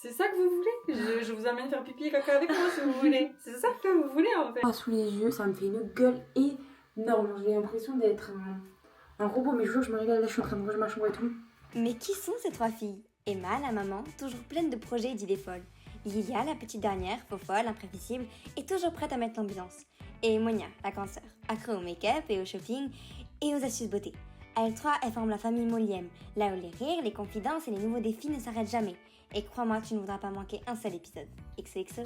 C'est ça que vous voulez? Je vous amène faire pipi et caca avec moi si vous voulez. C'est ça que vous voulez en fait. Sous les yeux, ça me fait une gueule énorme. J'ai l'impression d'être un robot, mais je jure, je me régale là, je suis en train de ranger ma chambre et tout. Mais qui sont ces trois filles? Emma, la maman, toujours pleine de projets et d'idées folles. Lilia, la petite dernière, faux folle, imprévisible et toujours prête à mettre l'ambiance. Et Monia, la grande sœur, accro au make-up et au shopping et aux astuces beauté. Elles trois, elles forment la famille Moliem, là où les rires, les confidences et les nouveaux défis ne s'arrêtent jamais. Et crois-moi, tu ne voudras pas manquer un seul épisode. XOXO.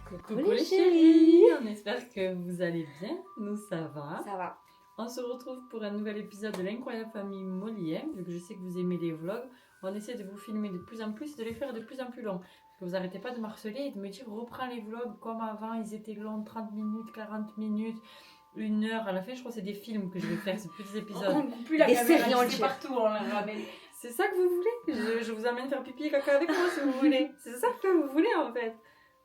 Coucou les chéris, on espère que vous allez bien. Nous ça va. Ça va. On se retrouve pour un nouvel épisode de l'incroyable famille Moliem. Vu que je sais que vous aimez les vlogs, on essaie de vous filmer de plus en plus et de les faire de plus en plus longs. Parce que vous arrêtez pas de me harceler et de me dire reprends les vlogs comme avant, ils étaient longs, 30 minutes, 40 minutes, 1 heure. À la fin, je crois que c'est des films que je vais faire, c'est plus des épisodes. Plus la Des caméra, séries c'est entières. partout, on la ramène. C'est ça que vous voulez? Je vous amène faire pipi et caca avec moi si vous voulez. C'est ça que vous voulez en fait.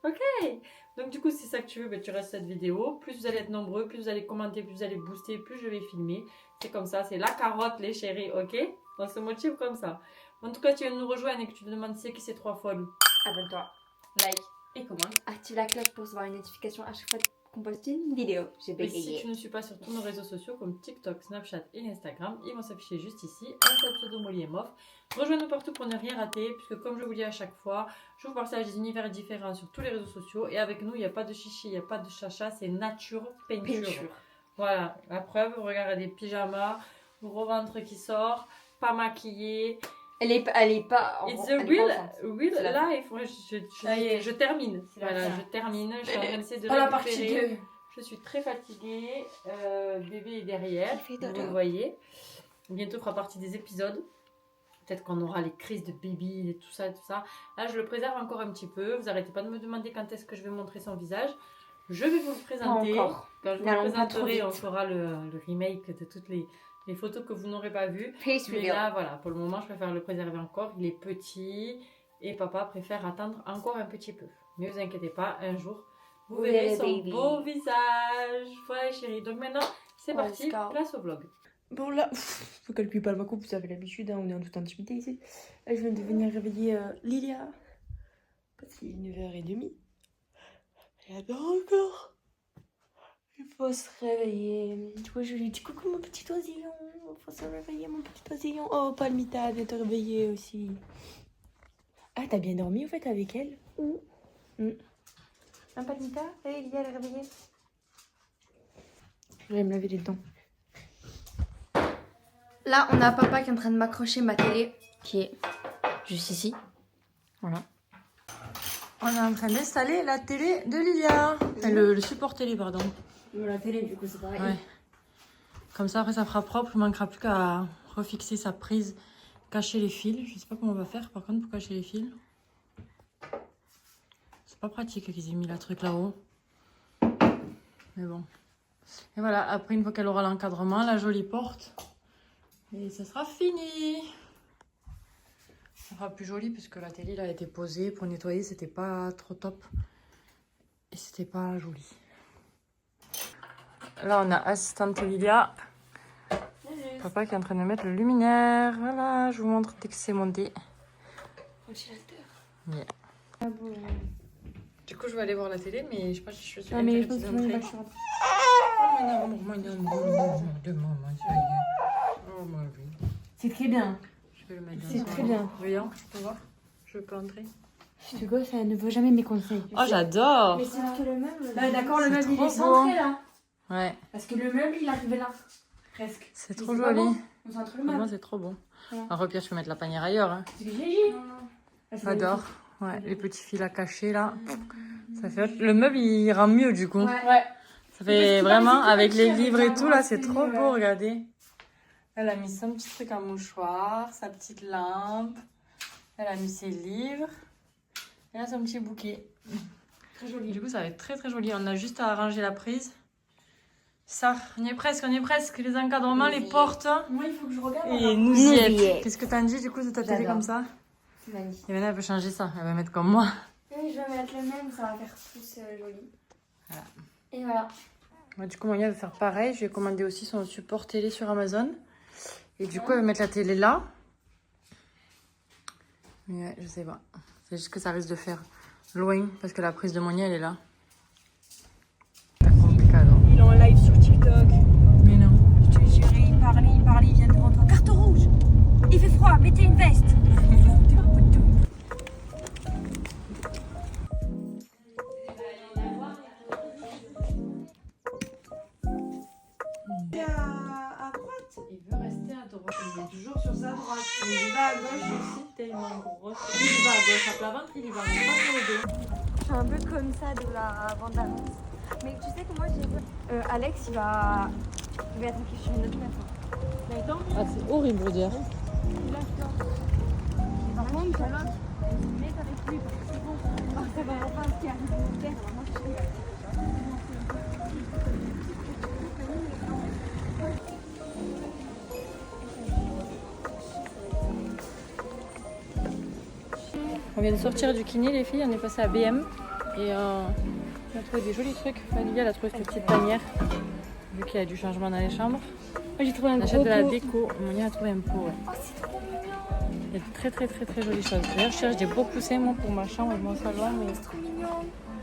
Ok. Donc du coup, si c'est ça que tu veux, ben, tu restes cette vidéo. Plus vous allez être nombreux, plus vous allez commenter, plus vous allez booster, plus je vais filmer. C'est comme ça, c'est la carotte les chéris, ok? On se motive comme ça. En tout cas, tu viens de nous rejoindre et que tu te demandes c'est qui ces trois folles. Abonne-toi, like et commente. Active la cloche pour recevoir une notification à chaque fois qu'on poste une vidéo. J'ai Et si bégayé. tu ne suis pas sur tous nos réseaux sociaux comme TikTok, Snapchat et Instagram, ils vont s'afficher juste ici, un seul pseudo Moliemov. Rejoins-nous partout pour ne rien rater, puisque comme je vous dis à chaque fois, je vous partage des univers différents sur tous les réseaux sociaux. Et avec nous, il n'y a pas de chichi, il n'y a pas de chacha, c'est nature peinture. Voilà, la preuve, regarde des pyjamas, gros ventre qui sort, pas maquillé. Elle est pas. It's elle a est real, pas enceinte. real life. Ouais, Ça y est. je termine. C'est la Voilà, fin. je termine. Je suis en train d'essayer de Pas la récupérer. partie 2. Je suis très fatiguée. Bébé est derrière. Il fait Vous dodo. le voyez. Bientôt fera partie des épisodes. Peut-être qu'on aura les crises de baby et tout ça et tout ça. Là, je le préserve encore un petit peu. Vous arrêtez pas de me demander quand est-ce que je vais montrer son visage. Je vais vous le présenter. Pas encore. Quand je vous le N'allons pas trop présenterai, vite. on fera le remake de toutes les photos que vous n'aurez pas vues. Face Mais reveal. là, voilà, pour le moment, je préfère le préserver encore. Il est petit et papa préfère attendre encore un petit peu. Mais vous inquiétez pas, un jour, vous verrez son baby. beau visage. Voilà, chérie. Donc maintenant, c'est parti, Let's go. place au vlog. Bon là, faut qu'elle pue pas ma coupe, vous avez l'habitude, hein, on est en toute intimité ici. Là, je viens de venir réveiller Lilia. Parce qu'il est 9h30. Elle dort encore. Il faut se réveiller. Du coup, je lui dis coucou mon petit oisillon. Il faut se réveiller mon petit oisillon. Oh, Palmita, viens te réveiller aussi. Ah, t'as bien dormi en fait avec elle? Hein, Palmita? Allez, Lilia, elle est réveillée. Je vais me laver les dents. Là, on a papa qui est en train de m'accrocher ma télé, qui est juste ici. Voilà. On est en train d'installer la télé de Lilia. Le support télé, pardon. La télé, du coup, c'est pareil. Ouais. Comme ça, après, ça fera propre. Il ne manquera plus qu'à refixer sa prise, cacher les fils. Je ne sais pas comment on va faire, par contre, pour cacher les fils. C'est pas pratique qu'ils aient mis la truc là-haut. Mais bon. Et voilà, après, une fois qu'elle aura l'encadrement, la jolie porte. Et ça sera fini. Ça sera plus joli parce que la télé là, a été posée pour nettoyer. C'était pas trop top. Et c'était pas joli. Là, on a assistante Lilia. Papa qui est en train de mettre le luminaire. Voilà, je vous montre dès que c'est monté. Yeah. Du coup, je vais aller voir la télé, mais je sais pas si je suis Non, mais je pense interdite que d'entrer. je vais Oh, mon amour de maman, ça y est. Oh, ma vie. C'est très bien. Je vais le mettre dans C'est son- très bien. Voyons, je peux voir. Je peux entrer. Ce gosse, elle ne vaut jamais mes conseils. Oh, j'adore. Mais c'est que le meuble. D'accord, le C'est meuble il trop est centré là. Ouais, Parce que le meuble il arrivait là. Presque. c'est Mais trop pas joli. bon. On centre le Pour moi, meuble. c'est trop bon. Ouais. En repère, je peux mettre la panière ailleurs. Hein. C'est ce que j'ai dit. J'adore. Ouais, les petits fils à cacher là. Ça fait... Le meuble, il rend mieux du coup. Ouais. Ça Parce fait qu'il vraiment, paraît avec tout les petit, livres avec et un tout là, grand c'est stylo, trop ouais. beau, regardez. Elle a mis son petit truc en mouchoir, sa petite lampe. Elle a mis ses livres. Et là, son petit bouquet. Très joli. Du coup, ça va être très très joli. On a juste à arranger la prise. Ça, on y est presque, on y est presque. Les encadrements, les portes. Moi il faut que je regarde. Et alors. nous y Nous y êtes. êtes. Qu'est-ce que t'en dis du coup de ta télé J'adore. comme ça? C'est magnifique. Et maintenant, elle veut changer ça. Elle va mettre comme moi. Oui, je vais mettre le même, ça va faire plus joli. Voilà. Et voilà. Ouais, du coup, Monia va faire pareil. Je vais commander aussi son support télé sur Amazon. Et du coup, elle va mettre la télé là. Mais ouais, je sais pas. C'est juste que ça risque de faire loin parce que la prise de Monia elle est là. Il est en live sur TikTok. Mais non. Je te jure, il parle, il vient devant toi. Carton rouge. Il fait froid, mettez une veste. À droite. Il veut rester à droite. Il est toujours sur sa droite. Mais il va à gauche aussi, tellement grosse. Il va à gauche à plat ventre, il va pas sur le dos. Je suis un peu comme ça de la bande-annonce. Mais tu sais que moi j'ai vu. Alex il va être impliqué sur une autre plateforme. Ah, c'est horrible de dire. Par contre, l'autre, elle met avec lui parce que c'est bon. Oh, ça va enfin ce qui arrive au père. Alors moi je suis On vient de sortir du kiné les filles, on est passé à BM et on a trouvé des jolis trucs. Olivia elle a trouvé cette petite tanière vu qu'il y a du changement dans les chambres. Moi j'ai trouvé un On gros achète de la pot. déco. Monia a trouvé un pot. Ouais. Oh, c'est trop mignon. Il y a de très jolies choses. D'ailleurs je cherche des beaux coussins moi pour ma chambre et mon salon. Mais... C'est trop mignon.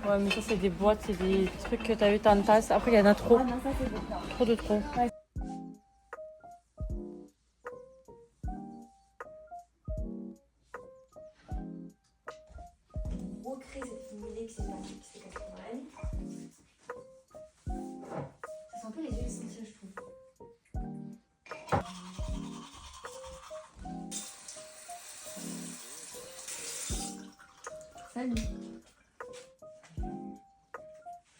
Ouais mais ça c'est des boîtes, c'est des trucs que t'as eu en tasse. Après il y en a trop. Ah non, ça c'est beau. Trop de trop. Recréer cette idée que c'est magique, c'est quelque chose dans la nuit. Ça sent un peu les huiles essentielles, je trouve. Salut.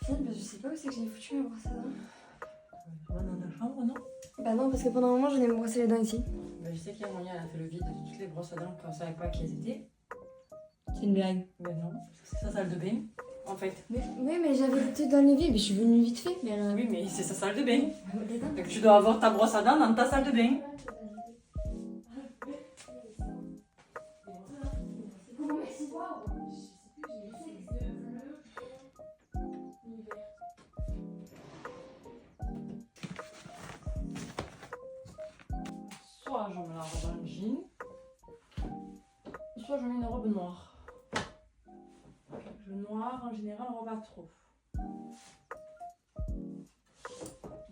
Tiens, bah, je sais pas où c'est que j'ai foutu ma brosse à dents. Dans ta chambre non? Bah non, parce que pendant un moment, j'en ai me brosser les dents ici. Bah, je sais qu'hier Monia elle a fait le vide de toutes les brosses à dents quand on savait pas qui elles étaient. C'est une blague. Mais non, parce que c'est sa salle de bain en fait. Mais, oui, mais j'avais le truc dans le levier, mais je suis venue vite fait. Mais Oui mais c'est sa salle de bain. les dents. Donc tu dois avoir ta brosse à dents dans ta salle de bain. Soit je mets la robe en jean, soit je mets une robe noire. Le noir en général on va pas trop.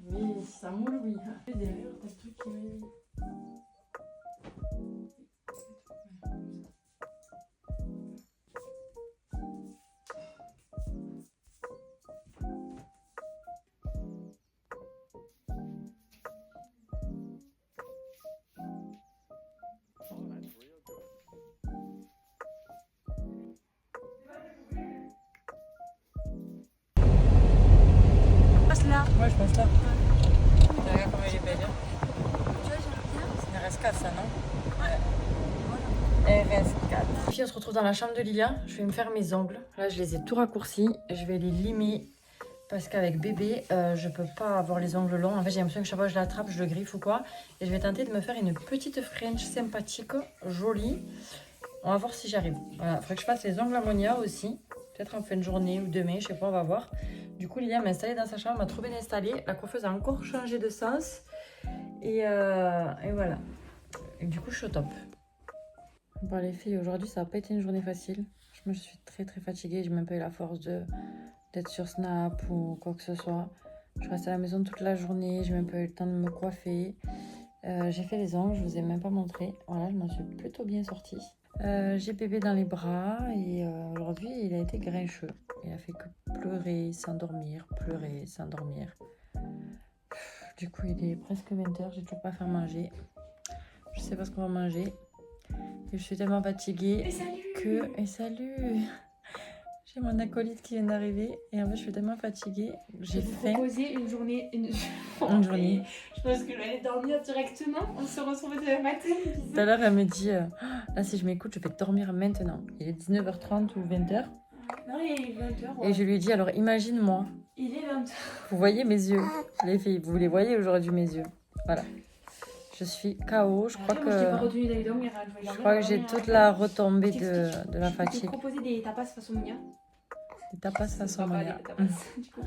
Mais si ça moule oui. Derrière t'as le truc qui met. Passe là. Ouais, je pense là. Regarde comme elle est belle. C'est une RS4 ça, non? Ouais. RS4. Puis on se retrouve dans la chambre de Lilia. Je vais me faire mes ongles. Là, je les ai tout raccourcis. Je vais les limer parce qu'avec bébé, je peux pas avoir les ongles longs. En fait, j'ai l'impression que chaque fois que je l'attrape, je le griffe ou quoi. Et je vais tenter de me faire une petite French sympathique, jolie. On va voir si j'arrive. Voilà, il faudrait que je fasse les ongles à Monia aussi. Peut-être en fin de journée ou demain, je sais pas, on va voir. Du coup, Lilia m'a installée dans sa chambre, m'a trop bien installée. La coiffeuse a encore changé de sens. Et voilà. Et du coup, je suis au top. Bon, les filles, aujourd'hui, ça n'a pas été une journée facile. Je suis très fatiguée. J'ai même pas eu la force d'être sur Snap ou quoi que ce soit. Je reste à la maison toute la journée. J'ai même pas eu le temps de me coiffer. J'ai fait les ongles, je vous ai même pas montré. Voilà, je m'en suis plutôt bien sortie. J'ai bébé dans les bras et aujourd'hui il a été grincheux. Il a fait que pleurer, s'endormir, pleurer, s'endormir. Du coup il est presque 20h, j'ai toujours pas fait à manger. Je sais pas ce qu'on va manger. Et je suis tellement fatiguée Et salut. J'ai mon acolyte qui vient d'arriver et en fait je suis tellement fatiguée. J'ai faim. Proposer une journée. Une journée. Je pense que je vais aller dormir directement. On se retrouve demain matin. Tout à l'heure, elle me dit là, si je m'écoute, je vais dormir maintenant. Il est 19h30 ou 20h. Non, il est 20h. Et je lui ai dit alors, imagine-moi. Il est 20h. Vous voyez mes yeux, les filles. Vous les voyez aujourd'hui, mes yeux. Voilà. Je suis KO. Je crois Moi, je t'ai pas que, retenu d'aller dormir. Hein. je crois que j'ai toute la retombée de la Je t'ai fatigue. proposé des tapas façon Monia. Des tapas façon Pas Monia. des tapas, du coup.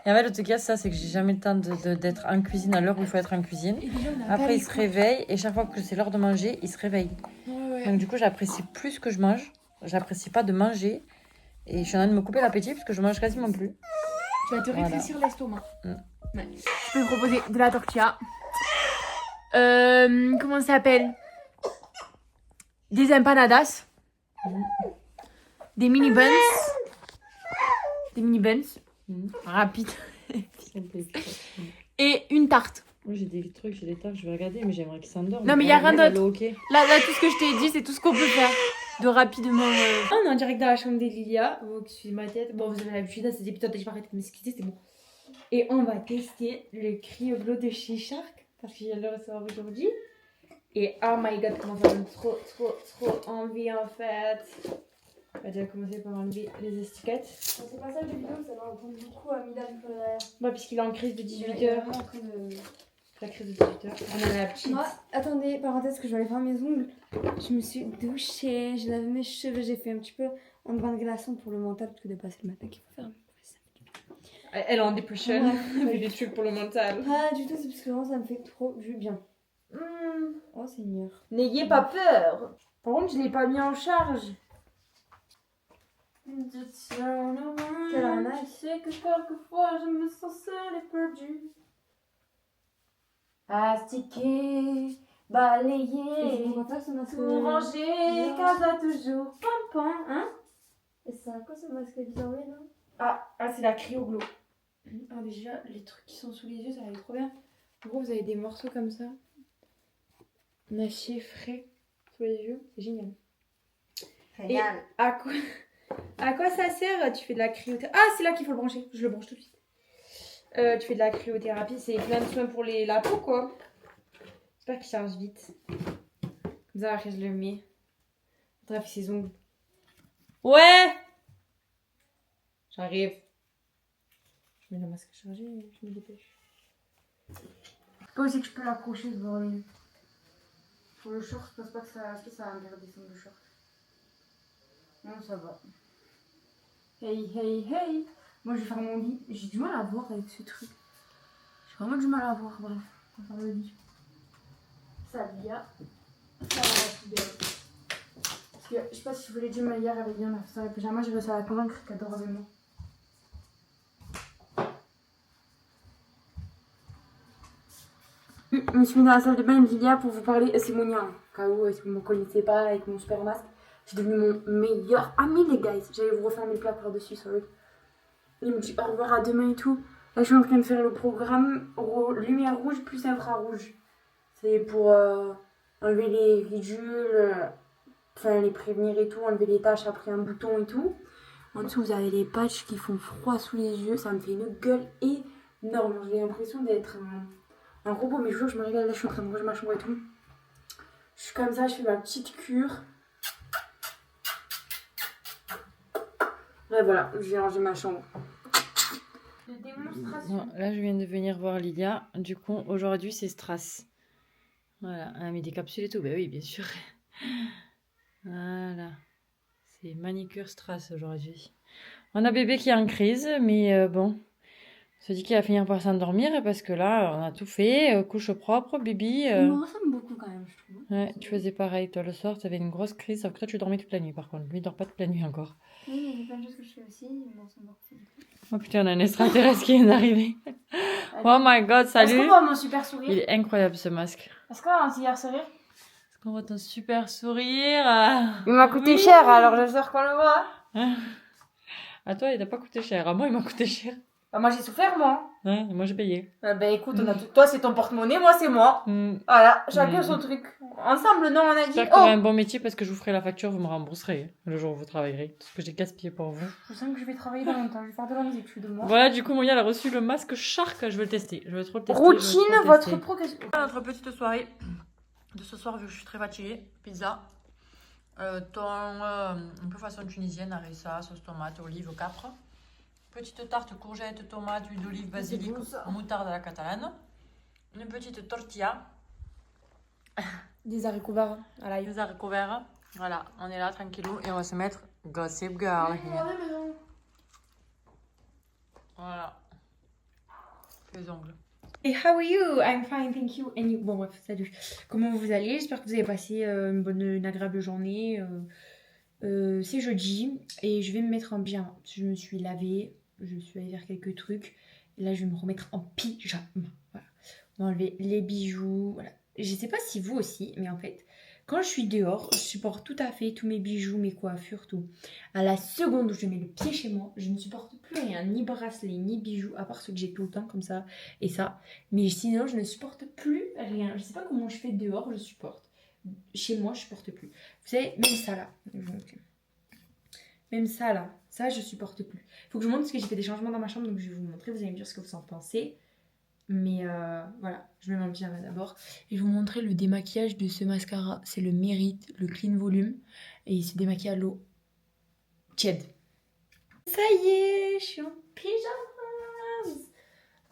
Et en fait, le truc, ça, c'est que j'ai jamais le temps d'être en cuisine à l'heure où il faut être en cuisine. Et déjà, on a pas Après, les il se réveille et chaque fois que c'est l'heure de manger, il se réveille. Ouais. Donc du coup, j'apprécie plus ce que je mange. j'apprécie pas de manger. Et je suis en train de me couper l'appétit parce que je mange quasiment plus. Tu vas te Voilà. rétrécir l'estomac. Mm. Ouais. Je peux vous proposer de la tortilla. Comment ça s'appelle? Des empanadas. Des mini buns. Des mini buns. Rapide. Et une tarte. Moi j'ai des trucs, j'ai des tartes, je vais regarder, mais j'aimerais qu'ils s'endorment. Non, mais y a rien d'autre. Ok. Là, tout ce que je t'ai dit, c'est tout ce qu'on peut faire. De rapidement. On est en direct dans la chambre des Lilia. Bon, excusez ma tête. Bon, vous avez l'habitude, c'est des épisodes, j'ai pas arrêté de m'excuser, c'est bon. Et on va tester le Cryoglo de chez Shark. Parce que j'ai le recevoir aujourd'hui. Et oh my god, comment ça donne trop envie en fait. On va déjà commencer par enlever les étiquettes. C'est pas ça le vidéo, ça va répondre beaucoup à Milan derrière. Ouais, puisqu'il est en crise de 18h. Il est vraiment en train de... La crise de 18h. On a la petite. Moi, attendez, parenthèse, que je vais aller faire mes ongles. Je me suis douchée, j'ai lavé mes cheveux, j'ai fait un petit peu un bain de glaçon pour le mental, parce que de passer le matin qu'il faut faire. Elle est en dépression. Ouais. Elle fait des trucs pour le mental. Pas du tout, c'est parce que vraiment ça me fait trop du bien. Oh Seigneur. N'ayez pas peur. Par contre, je l'ai pas mis en charge. Quelle arnaque. sais que quelquefois je me sens seule et perdue. Astiquer, balayer, On va faire ce masque. tout ranger, casa toujours. Pam pam, hein? Et c'est à quoi ce masque bizarre là? Ah, c'est la cryoglo. Ah, déjà, les trucs qui sont sous les yeux, ça va être trop bien. En gros, vous avez des morceaux comme ça. Un acier frais sous les yeux. C'est génial. Et à quoi ça sert? Tu fais de la cryothérapie. Ah, c'est là qu'il faut le brancher. Je le branche tout de suite. Tu fais de la cryothérapie. C'est plein de soins pour la peau, quoi. J'espère qu'il charge vite. Comme ça, après, je le mets. On fait ses ongles. Ouais! J'arrive. Je mets le masque chargé et je me dépêche. Je sais pas aussi que je peux l'accrocher ce bordel. Pour le short, je pense pas que ça va me faire descendre le short. Non, ça va. Hey. Moi, je vais faire mon lit. J'ai du mal à voir avec ce truc. J'ai vraiment du mal à voir, bref. On va faire le lit. Ça, Lia. Ça va la poubelle. Parce que, je sais pas si je voulais dire, mais hier, avec Lia, on a fait ça avec pyjama. J'ai réussi à la convaincre qu'elle dort avec moi. Je me suis mis dans la salle de bain de Lilia pour vous parler. C'est Monia, au cas où si vous ne me connaissez pas avec mon super masque. C'est devenu mon meilleur ami, les guys. J'allais vous refaire mes plats par-dessus, sorry. Il me dit au revoir à demain et tout. Là, je suis en train de faire le programme lumière rouge plus infrarouge. C'est pour enlever les ridules, enfin les prévenir et tout, enlever les taches après un bouton et tout. En dessous, vous avez les patchs qui font froid sous les yeux. Ça me fait une gueule énorme. J'ai l'impression d'être un robot, mais je jure, je me régale. Là, je suis en train de ranger ma chambre et tout. Je suis comme ça, je fais ma petite cure. Et voilà, j'ai rangé ma chambre. De démonstration. Bon, là, je viens de venir voir Lilia. Du coup, aujourd'hui, c'est Strass. Voilà, elle a mis des capsules et tout. Ben oui, bien sûr. Voilà. C'est manicure Strass aujourd'hui. On a bébé qui est en crise, mais bon. On se dit qu'il va finir par s'endormir parce que là, on a tout fait. Couche propre, Bibi. Il me ressemble beaucoup quand même, je trouve. Ouais, tu faisais pareil. Toi, le soir, tu avais une grosse crise. Sauf que toi, tu dormais toute la nuit, par contre. Lui, il dort pas toute la nuit encore. Oui, mais il y a plein de choses que je fais aussi. Il me ressemble beaucoup. Oh putain, on a un extraterrestre qui vient d'arriver. Oh my god, Est-ce salut. qu'on voit mon super sourire? Il est incroyable, ce masque. Est-ce qu'on voit un super sourire? Est-ce qu'on voit ton super sourire? Il m'a coûté Oui. cher, alors j'espère qu'on le voit. À toi, il t'a pas coûté cher. À moi, il m'a coûté cher. Bah, moi, j'ai souffert, moi. Ouais, moi, j'ai payé. Bah écoute, on a tout. Toi, c'est ton porte-monnaie, moi, c'est moi. Voilà, chacun son truc. Ensemble, non, on a dit. J'espère que tu auras un bon métier parce que je vous ferai la facture, vous me rembourserez le jour où vous travaillerez. Tout ce que j'ai gaspillé pour vous. Je sens que je vais travailler dans longtemps. Je vais faire de longues études, moi. Voilà, du coup, Monia, elle a reçu le masque Shark. Je vais le tester. Je vais trop le tester. Routine, je vais trop le votre tester. progression. Notre petite soirée de ce soir, vu que je suis très fatiguée. Pizza. Thon, un peu façon tunisienne, harissa, sauce tomate, olive, capre. Petite tarte courgette, tomate, huile d'olive, basilic, moutarde à la catalane. Une petite tortilla. Des haricots verts à l'ail. Des haricots verts. Voilà, on est là tranquillou et on va se mettre Gossip Girl. Voilà. Les ongles. Et how are you? I'm fine, thank you. And you? Bon, bref, salut. Comment vous allez? J'espère que vous avez passé une agréable journée. C'est jeudi et je vais me mettre en pyjama. Je me suis lavée, je suis allée faire quelques trucs. Et là, je vais me remettre en pyjama. Voilà. On va enlever les bijoux. Voilà. Je sais pas si vous aussi, mais en fait, quand je suis dehors, je supporte tout à fait tous mes bijoux, mes coiffures, tout. À la seconde où je mets le pied chez moi, je ne supporte plus rien, ni bracelet, ni bijoux, à part ceux que j'ai tout le temps comme ça et ça. Mais sinon, je ne supporte plus rien. Je sais pas comment je fais dehors, je supporte. Chez moi, je supporte plus. Vous savez, même ça là. Donc, même ça là, ça je supporte plus. Faut que je vous montre parce que j'ai fait des changements dans ma chambre, donc je vais vous montrer, vous allez me dire ce que vous en pensez. Mais voilà, je mets mon pyjama d'abord. Et je vais vous montrer le démaquillage de ce mascara. C'est le Mérite, le Clean Volume. Et il se démaquille à l'eau tiède. Ça y est, je suis en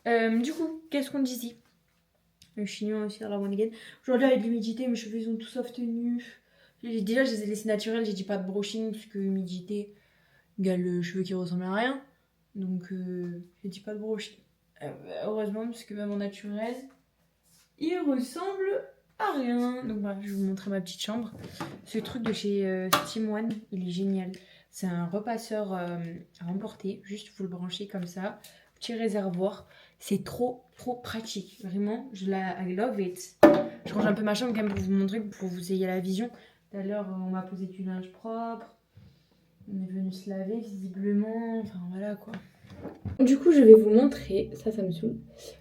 pyjama. Du coup, qu'est-ce qu'on dit ici? Le chignon aussi à la one again. Aujourd'hui avec l'humidité, mes cheveux ils sont tous tenus. Déjà, je les ai laissés naturels, j'ai dit pas de brushing, puisque l'humidité égale le cheveu qui ressemble à rien. Donc, j'ai dit pas de brushing. Heureusement, parce que même en naturel, il ressemble à rien. Donc, bref, je vais vous montrer ma petite chambre. Ce truc de chez Steam One, il est génial. C'est un repasseur à emporter. Juste, vous le branchez comme ça. Petit réservoir. C'est trop pratique. Vraiment, I love it. Je range un peu ma chambre quand même pour vous montrer, pour que vous ayez la vision. Tout à l'heure, on m'a posé du linge propre. On est venu se laver, visiblement. Enfin, voilà, quoi. Du coup, je vais vous montrer, ça me saoule,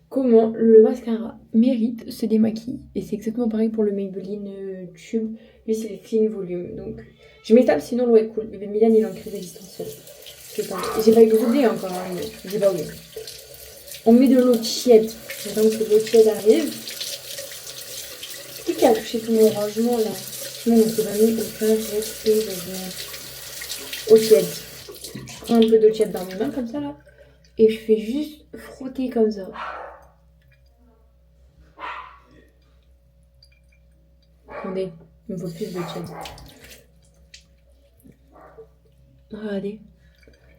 comment le mascara Mérite se démaquille. Et c'est exactement pareil pour le Maybelline Tube. Lui, c'est le Clean Volume. Donc, je m'étale, sinon l'eau est cool. Bébé Milan, il est en crise d'existentielle. J'ai pas eu de oublier encore, hein, mais j'ai pas oublié. On met de l'eau tiède. J'attends que l'eau tiède arrive. Qui a touché tout mon rangement là? Sinon, on s'est pas mis aucun respect de eau tiède. Je prends un peu d'eau tiède dans mes mains comme ça là. Et je fais juste frotter comme ça. Attendez, il me faut plus de tiède. Regardez.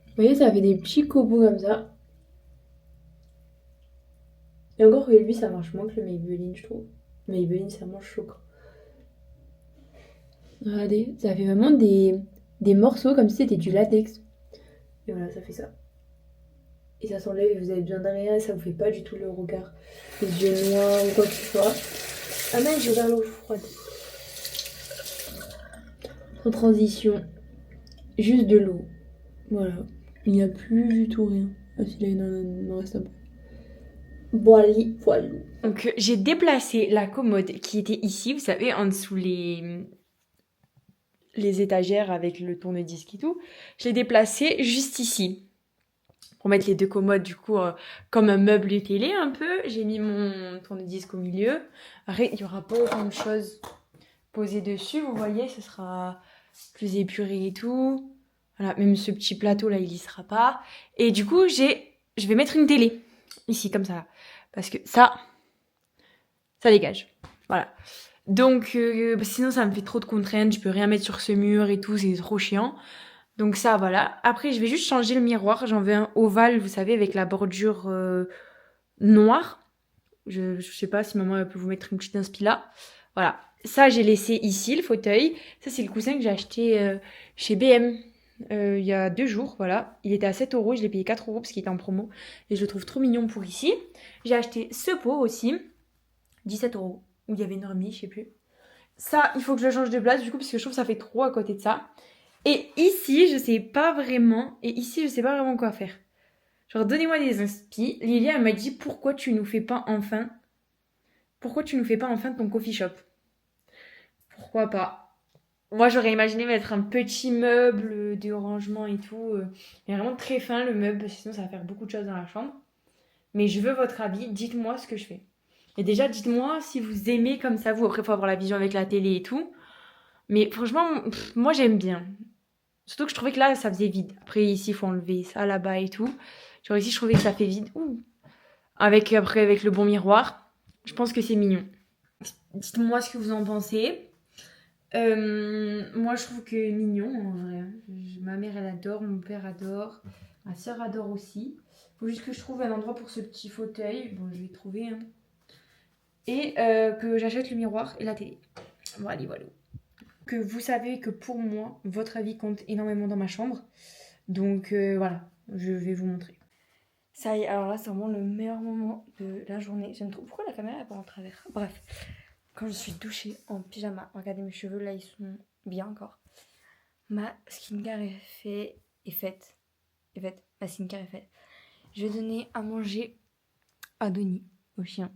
Vous voyez, ça fait des petits copeaux comme ça. Et encore que lui, ça marche moins que le Maybelline, je trouve. Maybelline, c'est vraiment choquant. Regardez, ça fait vraiment des morceaux comme si c'était du latex. Et voilà, ça fait ça. Et ça s'enlève et vous avez besoin de rien et ça vous fait pas du tout le regard, les yeux noirs ou quoi que ce soit. Ah non, j'ai ouvert l'eau froide. En transition, juste de l'eau. Voilà, il n'y a plus du tout rien. Ah si là il en reste un peu. Voilà. Donc j'ai déplacé la commode qui était ici, vous savez, en dessous les étagères avec le tourne-disque et tout. Je l'ai déplacée juste ici. Pour mettre les deux commodes, du coup, comme un meuble télé un peu. J'ai mis mon tourne-disque au milieu. Après, il n'y aura pas autant de choses posées dessus. Vous voyez, ce sera plus épuré et tout. Voilà, même ce petit plateau là, il y sera pas. Et du coup, je vais mettre une télé. Ici, comme ça. Parce que ça dégage. Voilà. Donc, sinon, ça me fait trop de contraintes. Je peux rien mettre sur ce mur et tout. C'est trop chiant. Donc ça, voilà. Après, je vais juste changer le miroir. J'en veux un ovale, vous savez, avec la bordure noire. Je sais pas si maman elle peut vous mettre une petite inspi là. Voilà. Ça, j'ai laissé ici, le fauteuil. Ça, c'est le coussin que j'ai acheté chez BM il y a 2 jours. Voilà. Il était à 7 €. Je l'ai payé 4 € parce qu'il était en promo. Et je le trouve trop mignon pour ici. J'ai acheté ce pot aussi. 17 €. Où il y avait une remise, je sais plus. Ça, il faut que je le change de place du coup parce que je trouve que ça fait trop à côté de ça. Et ici, je sais pas vraiment. Et ici, je sais pas vraiment quoi faire. Genre, donnez-moi des inspi. Lilia, elle m'a dit, pourquoi tu nous fais pas enfin ton coffee shop? Pourquoi pas? Moi, j'aurais imaginé mettre un petit meuble de rangement et tout. Mais vraiment très fin, le meuble. Sinon, ça va faire beaucoup de choses dans la chambre. Mais je veux votre avis. Dites-moi ce que je fais. Et déjà, dites-moi si vous aimez comme ça, vous. Après, il faut avoir la vision avec la télé et tout. Mais franchement, moi, j'aime bien. Surtout que je trouvais que là, ça faisait vide. Après, ici, il faut enlever ça là-bas et tout. Genre ici, je trouvais que ça fait vide. Ouh. Avec le bon miroir. Je pense que c'est mignon. Dites-moi ce que vous en pensez. Moi, je trouve que mignon, en vrai. Ma mère, elle adore. Mon père adore. Ma soeur adore aussi. Il faut juste que je trouve un endroit pour ce petit fauteuil. Bon, je vais trouver. Et que j'achète le miroir et la télé. Voilà, voilà. Que vous savez que pour moi, votre avis compte énormément dans ma chambre. Donc voilà, je vais vous montrer. Ça y est, alors là, c'est vraiment le meilleur moment de la journée. J'aime trop. Pourquoi la caméra est pas en travers? Bref, quand je suis douchée en pyjama, regardez mes cheveux, là, ils sont bien encore. Ma skincare est faite. Ma skincare est faite. Je vais donner à manger à Denis, au chien.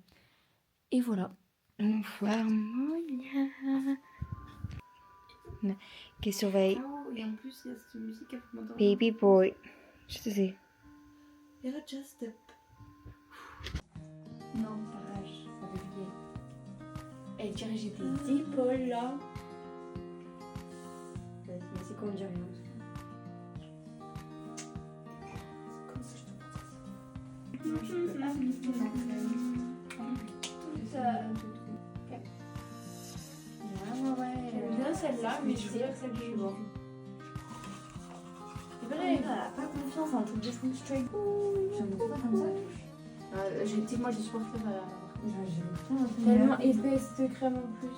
Et voilà. Bonsoir, Monia. Qui surveille. Oh, et en plus, il y a cette musique à fond dans Baby boy. Je te sais. You're just up. Non, t'arraches avec les. Et tiens, j'ai tes épaules là. Vas-y, c'est qu'on dit rien. Comme ça, je te montre ça. Moi, je peux appliquer la crème. J'aime bien celle-là, mais je veux dire celle du bord. C'est vrai, elle a pas confiance en un truc de full straight. J'aime pas comme ça. Moi, je supporte pas. Tellement épaisse de crème en plus.